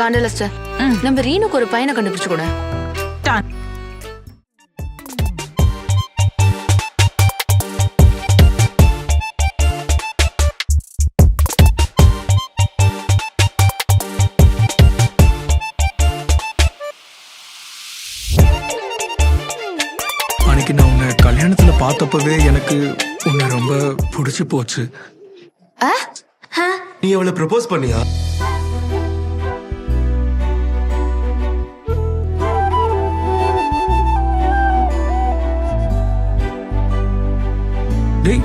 வாண்டலஸ்டர், நம்ம ரீனுக்கு ஒரு பையனை கண்டுபிடிச்சு கூட. அன்னைக்கு நான் உன்னை கல்யாணத்துல பார்த்தப்பவே எனக்கு உன்னை ரொம்ப பிடிச்சு போச்சு. நீ அவளை ப்ரப்போஸ் பண்ணியா? டேய்,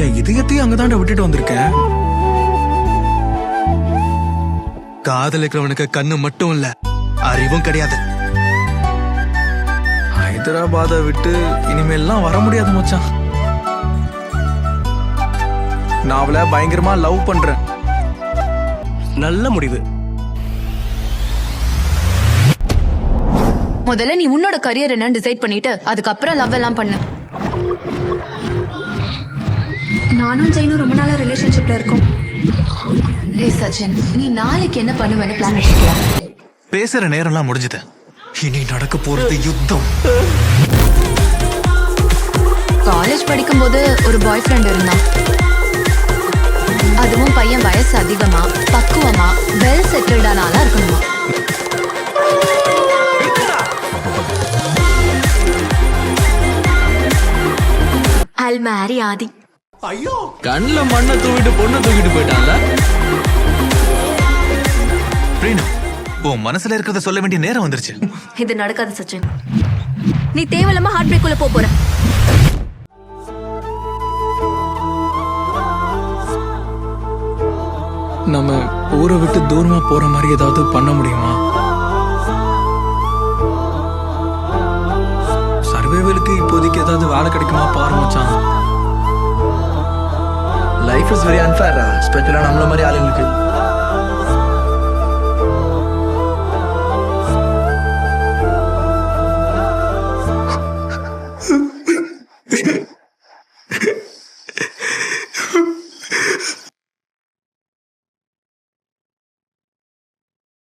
என் இதயத்தையும் அங்கதாண்ட விட்டுட்டு வந்திருக்கேன். காதலிக்கிறவனுக்கு கண்ணு மட்டும் இல்ல, அறிவும் கிடையாது. ஹைதராபாத்தை விட்டு இனிமேல்லாம் வர முடியாது மச்சான். நான் அவளை பயங்கரமா லவ் பண்றேன். நல்ல முடிவு. முதல்ல நீ உன்னோட கரியர் என்னன்னு டிசைட் பண்ணிட்டு அதுக்கப்புறம் லவ் எல்லாம் பண்ணு. நானும் ஜெயினும் ரொம்ப நாளா ரிலேஷன்ஷிப்ல இருக்கோம். ஏய் சச்சின், நீ நாளைக்கு என்ன பண்ணுவேன்னு பிளான் பண்ணிட்டியா? பேசுற நேரம்லாம் முடிஞ்சது. இனி நடக்க போறது யுத்தம். காலேஜ் படிக்கும்போது ஒரு பாய் ஃப்ரெண்ட் இருந்தான். அதுவும் பையன் வயசு அதிகமா, பக்குவமா, வெல் செட்டில்டான ஆளா இருக்கணுமா. I'll marry Adi. ஐயோ, கண்ணுல மண்ணை தூக்கிட்டு பொண்ணை தூக்கிட்டு போயிட்டான்ல. ரீனு, உன் மனசுல இருக்கிறத சொல்ல வேண்டிய நேரம் வந்துருச்சு. இது நடக்காது சச்சின். நீ தேவையில்லாம ஹார்ட் பிரேக் உள்ள போற. நம்ம ஊரை விட்டு தூரமா போற மாதிரி ஏதாவது பண்ண முடியுமா? சர்வைவலுக்கு இப்போதைக்கு ஏதாவது வேலை கிடைக்குமா பாரு மச்சான். லைஃப் இஸ் வெரி அன்ஃபேர், ஸ்பெஷலா நம்மள மாதிரி ஆளுங்களுக்கு.